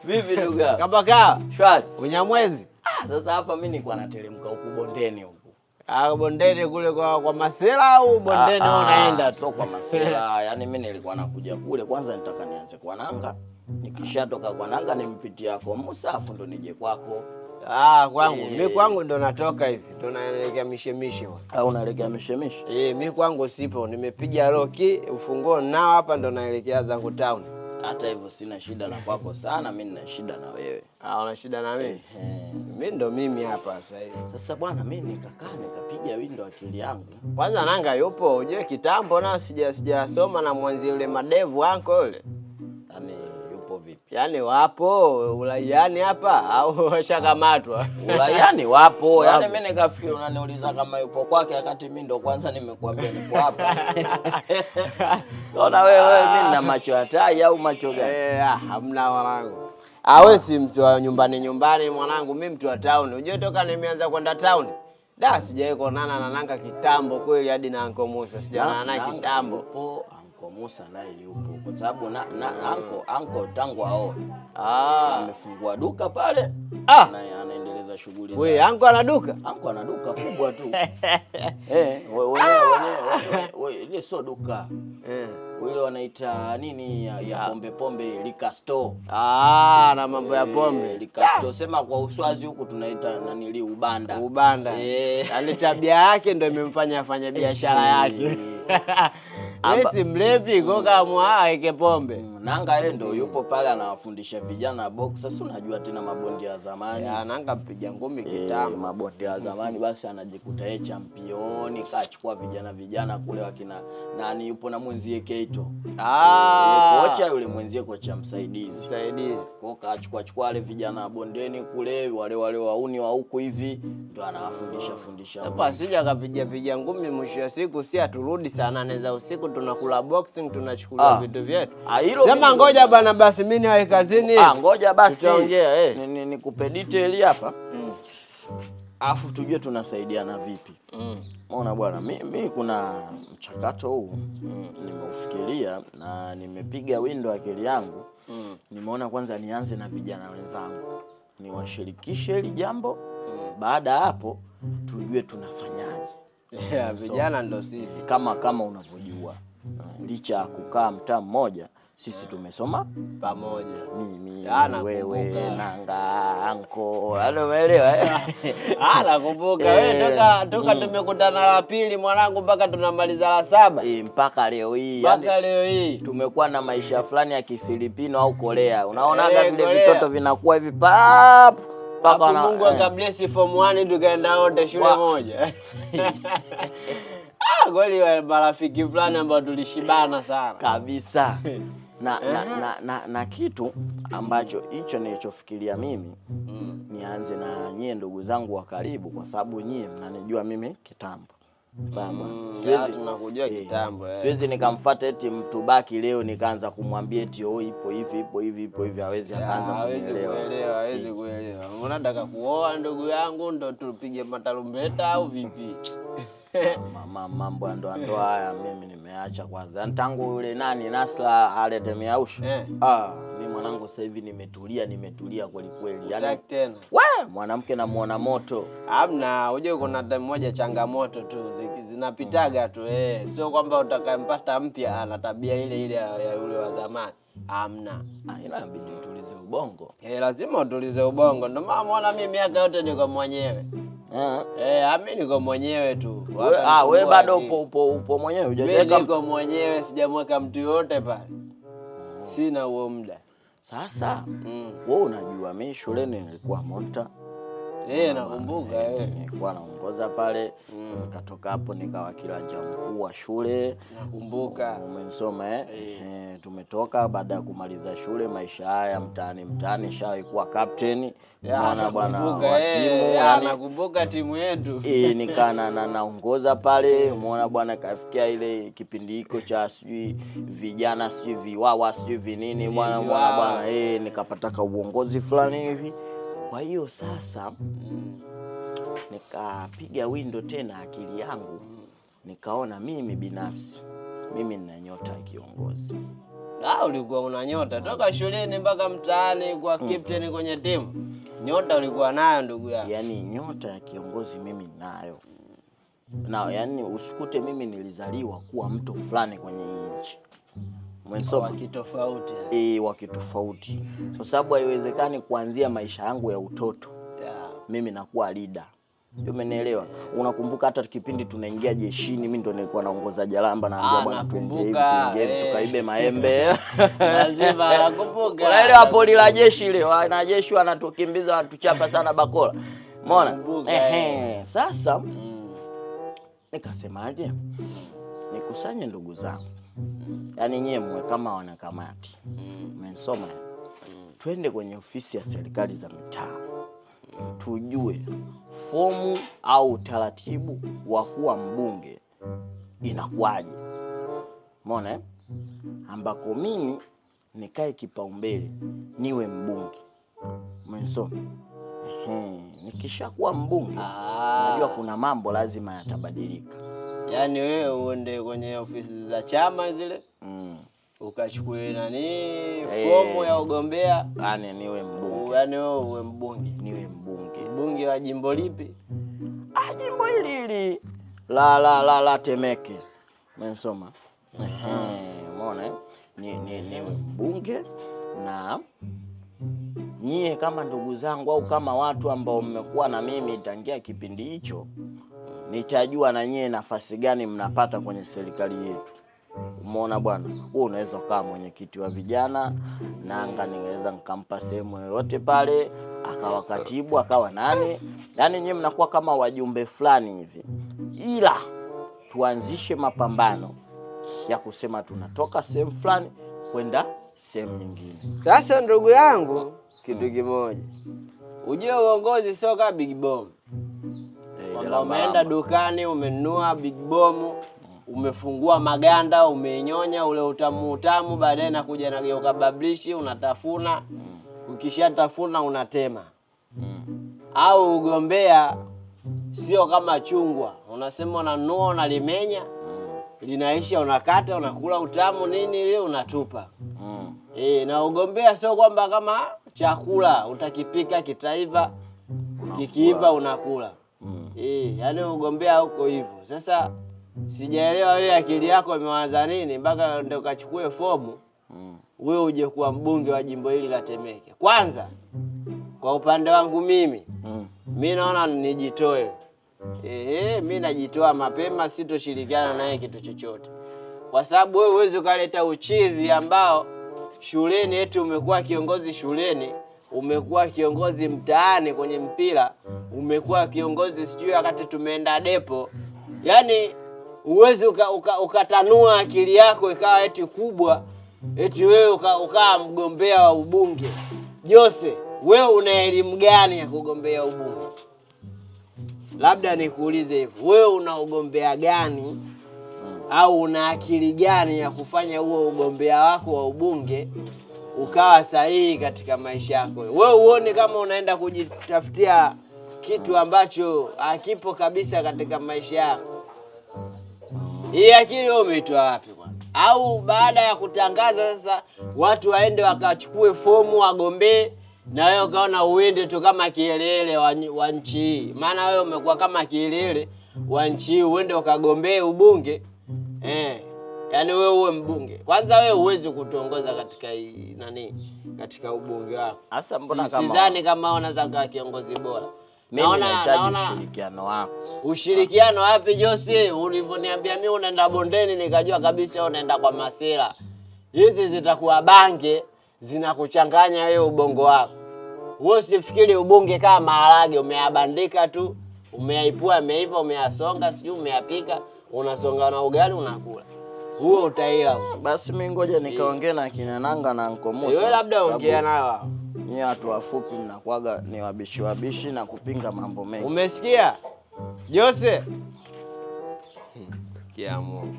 Vipi ndugu yangu? Kabaka. Shwari. Unyamwezi? Sasa hapa mimi nilikuwa nateremka huku bondeni huku. Bondeni kule kwa Masela au bondeni unaenda tu? Sio kwa Masela. Yaani mimi nilikuwa nakuja kule kwanza nitaka nianze kwa Nanga. Nikishatoka kwa Nanga nimpitia kwa Musa afu ndo nije kwako. Kwangu. Mimi kwangu ndo natoka hivi. Ndo naelekea mishemishe. Unaelekea mishemishe? Mimi kwangu sipo. Nimepiga loki, ufunguo nao hapa ndo naelekea zangu town. Hata hivyo sina shida na kwako sana, mimi nina shida na wewe. Una shida na mimi? Mimi ndo mimi hapa sasa hivi. Sasa bwana mimi nikakaa nikapiga window akili yangu. Kwanza Nanga yupo, ujue kitambo na sijasoma na mwanzi yule madevu wako yule. Yaani yupo vipi? Yaani wapo ulaiani hapa au washakamatwa? Ulaiani wapo. Yaani mimi nikafikiri unaniuliza kama yupo kwake wakati mimi ndo kwanza nimekuambia nipo hapa. Unaona wewe mimi nina macho ya tai au macho gani? Hamna mwanangu. Wewe si mtu wa nyumbani mwanangu, mimi mtu wa town. Unajua toka nimeanza kwenda town. Sijawahi kuonana na Nanga kitambo kweli hadi na Uncle Musa. Sijaonana naye kitambo. Uncle Musa naye yupo kwa sababu Uncle tangu aoe. Amefungua duka pale. Na anaendeleza shughuli zake. Wewe Uncle ana duka? Uncle ana duka kubwa tu. Wewe ile sio duka. Wale wanaita nini ya pombe liquor store. Na mambo ya pombe. Liquor store. Sema kwa Uswazi huku tunaita nanili ubanda. Yaani tabia yake ndio imemfanya afanye biashara yake. Wewe mlevi goga aeke pombe. Nanga yeye ndio yupo pale anawafundisha vijana box. Sasa unajua tena mabondi ya zamani. Nanga mpiga ngumi kitambo. Mabondi ya zamani basi anajikuta yeye championi, kachukua vijana kule wakina nani yupo na mwenzie Keito. Kocha yule mwenzie kocha msaidizi. Kwa kachukua wale vijana bondeni kule wale wauni wa huku hivi ndio anawafundisha. Hapo asija akapiga ngumi mwisho wa siku si aturudi saa 8 za usiku tunakula boxing tunachukulia vitu vyetu. Sema ngoja bana basi mimi niwae kazini. Ngoja basi. Tutaongea nikupe detail hapa. Afu tujue tunasaidiana vipi. Unaona bwana mimi kuna mchakato huu nimeufikiria na nimepiga window akili yangu. Nimeona kwanza nianze na vijana wenzangu. Niwashirikishe hili jambo. Baada hapo tujue tunafanyaje. Vijana ndo sisi kama unavyojua. Licha ya kukaa mtaa mmoja sisi tumesoma pamoja. Mimi wewe Nanga Uncle. Umeelewa? Nakumbuka wewe toka tumekutana la pili mwanangu mpaka tunamaliza la 7. Mpaka leo hii. Leo hii tumekuwa na maisha fulani ya Kifilipino au Korea. Unaonaga vile vitoto vinakuwa hivi pap. Papa Mungu akabless form 1 tukaenda wote shule moja. Kweli marafiki fulani ambao tulishibana sana kabisa. Na kitu ambacho hicho nilichofikiria mimi nianze na nyie ndugu zangu wa karibu kwa sababu nyie mnanijua mimi kitambo. Baba, tunakujua kitambo. Siwezi nikamfuata eti mtu baki leo nikaanza kumwambia eti ipo hivi hawezi akaanza kuelewa. Hawezi kuelewa. Unataka kuoa ndugu yangu ndo tupige matarumbeta au vipi? Mambo ndo haya mimi nimeacha kwanza. Tangu yule nani Nasla Aletemeausha. Mimi mwanangu sasa hivi nimetulia kweli kweli. Yaani tena. Mwanamke namuona moto. Hamna, uje kuna time moja changamoto tu zinapitaga tu sio kwamba utakayempata mpya ana tabia ile ya yule wa zamani. Hamna. Inabidi utulize ubongo. Lazima utulize ubongo. Ndio maana muona mimi miaka yote niko mwenyewe. Mimi niko mwenyewe tu. Wewe bado upo mwenyewe hujaweka? Niko mwenyewe sijamweka mtu yote pale. Sina huo muda. Sasa wewe unajua mimi shuleni nilikuwa monta. Nakumbuka nilikuwa naongoza pale. Nikatoka hapo nikawa kiranja mkuu wa shule. Nakumbuka. Umesoma tumetoka baada ya kumaliza shule maisha haya mtaani shaikuwa captain. Bwana wa timu. Nakumbuka timu yetu. Nikana naongoza pale. Umeona bwana kafikia ile kipindi hiko cha sijui vijana sijui viwawa sijui vinini bwana nikapata uongozi fulani hivi. Kwa hiyo sasa nikapiga window tena akili yangu nikaona mimi binafsi mimi nina nyota ya kiongozi. Ulikuwa una nyota toka shuleni mpaka mtaani kwa captain kwenye timu. Nyota ulikuwa nayo ndugu yangu. Yaani nyota ya kiongozi mimi nayo. Na yaani usikute mimi nilizaliwa kuwa mtu fulani kwenye nchi. Wa kitofauti. Wa kitofauti. Kwa sababu haiwezekani kuanzia maisha yangu ya utoto. Mimi nakuwa leader. Umenielewa? Unakumbuka hata kipindi tunaingia jeshini mimi ndo nilikuwa naongoza jalamba naambia bwana tuingie hivi tukaibe maembe. Lazima nakumbuka. Unaelewa poli la jeshi ile wanajeshi wanatukimbiza watuchapa sana bakola. Umeona? Sasa nikasemaje? Nikusanye ndugu zangu. Yaani nyewe mwe kama wanakamati. Mmesoma. Twende kwenye ofisi ya serikali za mitaa. Tujue fomu au utaratibu wa kuwa mbunge inakuaje. Umeona ambako mimi nikae kipaumbele niwe mbunge. Umesoma? Nikishakuwa mbunge najua kuna mambo lazima yatabadilika. Yaani wewe uende kwenye ofisi za chama zile ukachukue fomu ya ugombea, yaani niwe mbunge. Yaani wewe uwe mbunge. Niwe mbunge. Mbunge wa jimbo lipi? Jimbo hili la Temeke. Umesoma? Umeona? Niwe mbunge na nyie kama ndugu zangu au kama watu ambao mmekuwa na mimi tangia kipindi hicho, nitajua na nyie nafasi gani mnapata kwenye serikali yetu. Umeona bwana? Wewe unaweza kuwa mwenyekiti wa vijana na ningeweza nikampa sehemu yoyote pale, akawa katibu, akawa nani. Yaani nyinyi mnakuwa kama wajumbe fulani hivi. Ila tuanzishe mapambano ya kusema tunatoka sehemu fulani kwenda sehemu nyingine. Sasa ndugu yangu, kitu kimoja. Ujue uongozi sio kama Big Bomb. Umeenda dukani umenunua Big Bomb, umefungua maganda, umeinyonya ule utamu, baadaye nakuja na geuka bablishi unatafuna. Ukishatafuna unatema. Au ugombea sio kama chungwa. Unasema unanunua unalimenya, linaisha unakata unakula utamu nini ile unatupa. Na ugombea sio kwamba kama chakula utakipika kitaiva, kikiiva unakula. Yaani ugombea huko hivyo. Sasa sijaelewa wewe akili yako imewaza nini mpaka ndio ukachukue fomu wewe uje kuwa mbunge wa jimbo hili la Temeke. Kwanza kwa upande wangu mimi naona nijitoe. Mimi najitoa mapema, sitoshirikiana naye kitu chochote. Kwa sababu wewe uweze kuleta uchizi ambao shuleni eti umekuwa kiongozi shuleni, umekuwa kiongozi mtaani kwenye mpira, umekuwa kiongozi sijui wakati tumeenda depo. Yaani uweze ukatanua akili yako ikawa eti kubwa, eti wewe ukaa mgombea wa ubunge. Jose, wewe una elimu gani ya kugombea ubunge? Labda nikuulize hivyo, wewe una ugombea gani au una akili gani ya kufanya huo ugombea wako wa ubunge ukawa sahihi katika maisha yako? Wewe uone kama unaenda kujitafutia kitu ambacho hakipo kabisa katika maisha yako. Hii akili wewe umeitoa wapi bwana? Au baada ya kutangaza sasa watu waende wakachukue fomu wagombee na wewe ukaona uende tu kama kielele wa nchi hii? Maana wewe umekuwa kama kielele wa nchi hii, uende ukagombee ubunge. Yaani wewe uwe mbunge. Kwanza wewe uweze kutuongoza katika katika ubunge wako. Sasa mbona kama sidhani kama unaweza kuwa kiongozi bora. Naona ushirikiano wako. Ushirikiano wapi Jose? Ulivyoniambia mimi unaenda bondeni nikajua kabisa unaenda kwa masela. Hizi zitakuwa bange zinakuchanganya wewe ubongo wako. Wewe usifikiri ubunge kama maharage umeabandika tu, umeaipua ameiva, umeyasonga, sijui umeyapika, unasonga na ugali unakula. Huo utaila. Basi mimi ngoja nikaongea na kina Nanga na Anko Musa. Wewe labda ongea nao wao. Ni watu wafupi mnakuaga ni wabishi na kupinga mambo mengi. Umesikia? Jose? Kiamu.